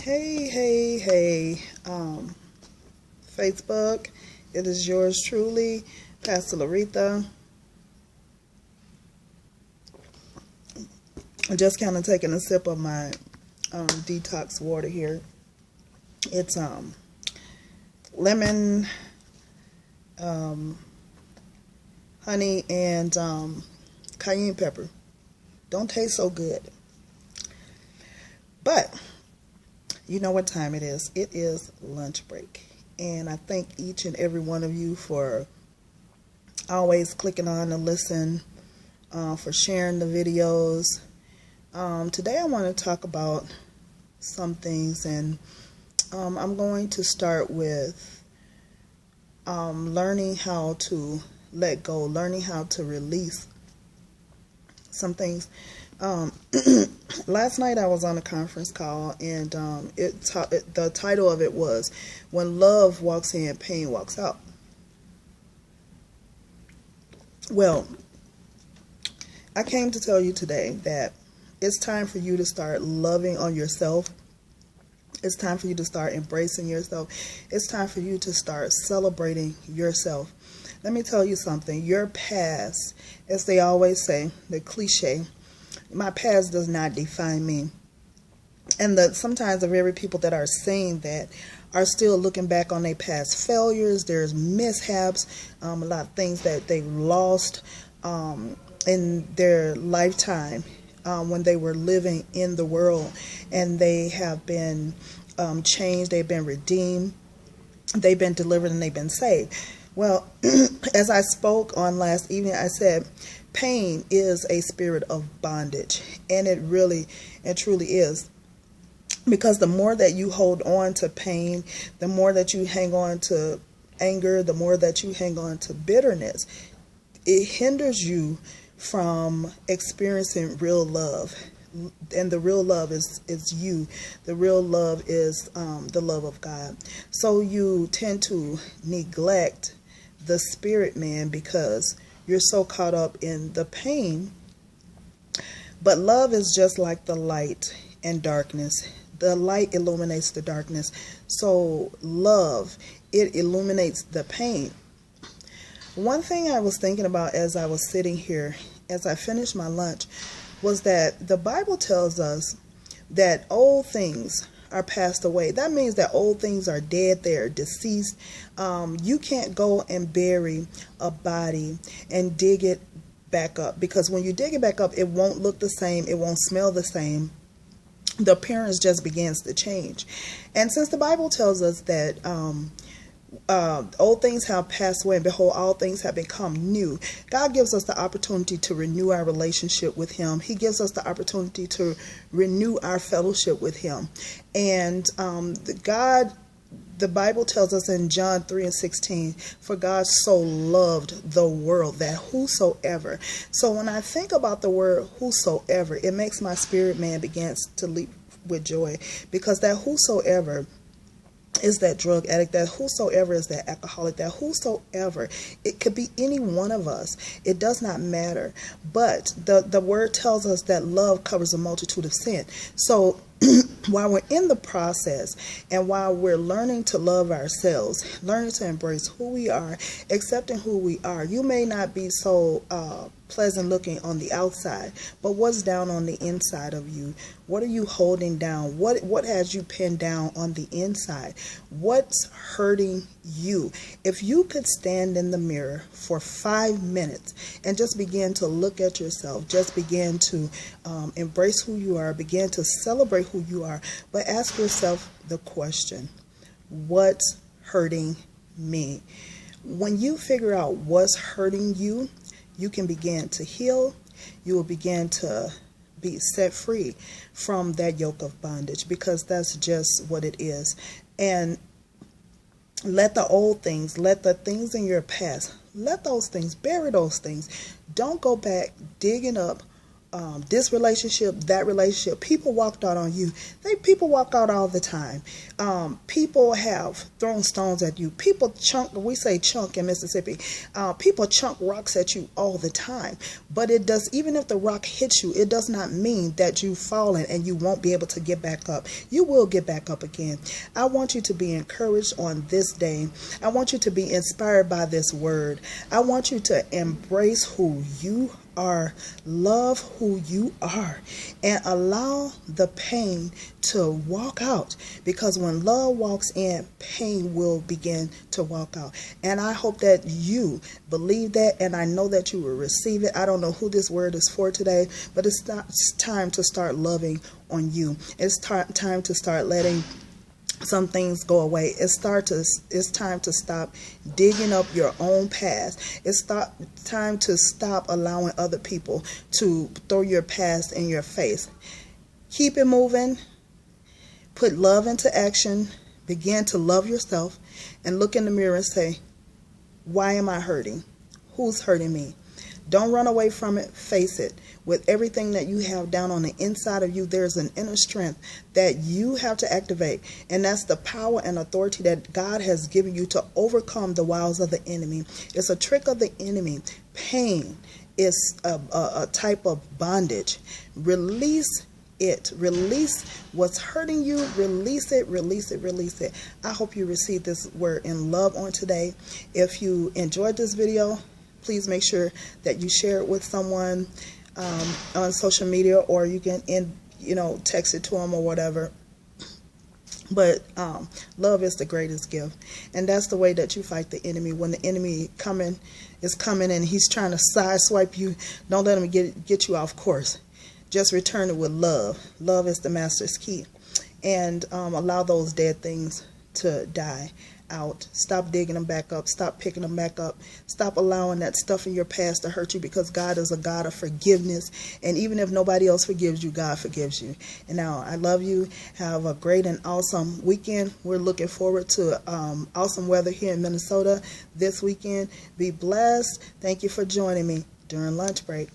Hey, Facebook, it is yours truly, Pastor Laretha. I'm just kind of taking a sip of my detox water here. It's lemon, honey, and cayenne pepper. Don't taste so good, but you know what time it is. It is lunch break, and I thank each and every one of you for always clicking on to listen, for sharing the videos. Today I want to talk about some things, and I'm going to start with learning how to let go, learning how to release some things. Last night I was on a conference call, and the title of it was "When Love Walks In, Pain Walks Out." Well, I came to tell you today that it's time for you to start loving on yourself. It's time for you to start embracing yourself. It's time for you to start celebrating yourself. Let me tell you something. Your past, as they always say, the cliche, my past does not define me. And sometimes the very people that are saying that are still looking back on their past failures. There's mishaps, a lot of things that they lost in their lifetime when they were living in the world, and they have been changed, they've been redeemed, they've been delivered, and they've been saved. Well, as I spoke on last evening, I said pain is a spirit of bondage, and it really and truly is. Because the more that you hold on to pain, the more that you hang on to anger, the more that you hang on to bitterness, it hinders you from experiencing real love. And the real love is you. The real love is the love of God. So you tend to neglect the spirit man because you're so caught up in the pain. But love is just like the light and darkness. The light illuminates the darkness. So love, it illuminates the pain. One thing I was thinking about as I was sitting here, as I finished my lunch, was that the Bible tells us that old things are passed away. That means that old things are dead, they're deceased. You can't go and bury a body and dig it back up, because when you dig it back up, it won't look the same, it won't smell the same. The appearance just begins to change. And since the Bible tells us that old things have passed away, and behold, all things have become new, God gives us the opportunity to renew our relationship with Him. He gives us the opportunity to renew our fellowship with Him. And the Bible tells us in John 3:16, for God so loved the world that whosoever. So when I think about the word whosoever, it makes my spirit man begins to leap with joy, because that whosoever is that drug addict, that whosoever is that alcoholic, that whosoever, it could be any one of us. It does not matter. But the word tells us that love covers a multitude of sin. So while we're in the process, and while we're learning to love ourselves, learning to embrace who we are, accepting who we are, you may not be so pleasant looking on the outside, but what's down on the inside of you? What are you holding down? What has you pinned down on the inside? What's hurting you? If you could stand in the mirror for 5 minutes and just begin to look at yourself, just begin to embrace who you are, begin to celebrate who you are, but ask yourself the question, what's hurting me? When you figure out what's hurting you, you can begin to heal. You will begin to be set free from that yoke of bondage, because that's just what it is. And let the old things, let the things in your past, let those things, bury those things. Don't go back digging up this relationship, that relationship. People walked out on you. People walk out all the time. People have thrown stones at you. People chunk, we say chunk in Mississippi. People chunk rocks at you all the time. But it does, even if the rock hits you, it does not mean that you've fallen and you won't be able to get back up. You will get back up again. I want you to be encouraged on this day. I want you to be inspired by this word. I want you to embrace who you are, love who you are, and allow the pain to walk out, because when love walks in, pain will begin to walk out. And I hope that you believe that, and I know that you will receive it. I don't know who this word is for today, but it's time to start loving on you. It's time to start letting some things go away. It's time to stop digging up your own past. It's time to stop allowing other people to throw your past in your face. Keep it moving. Put love into action. Begin to love yourself and look in the mirror and say, why am I hurting? Who's hurting me? Don't run away from it. Face it. With everything that you have down on the inside of you, there's an inner strength that you have to activate. And that's the power and authority that God has given you to overcome the wiles of the enemy. It's a trick of the enemy. Pain is a type of bondage. Release it. Release what's hurting you. Release it. Release it. Release it. I hope you receive this word in love on today. If you enjoyed this video, please make sure that you share it with someone on social media, or you can text it to them or whatever. But love is the greatest gift, and that's the way that you fight the enemy. When the enemy is coming and he's trying to sideswipe you, don't let him get you off course. Just return it with love. Love is the master's key, and allow those dead things to die out. Stop digging them back up. Stop picking them back up. Stop allowing that stuff in your past to hurt you, because God is a God of forgiveness, and even if nobody else forgives you, God forgives you. And now, I love you. Have a great and awesome weekend. We're looking forward to awesome weather here in Minnesota this weekend. Be blessed. Thank you for joining me during lunch break.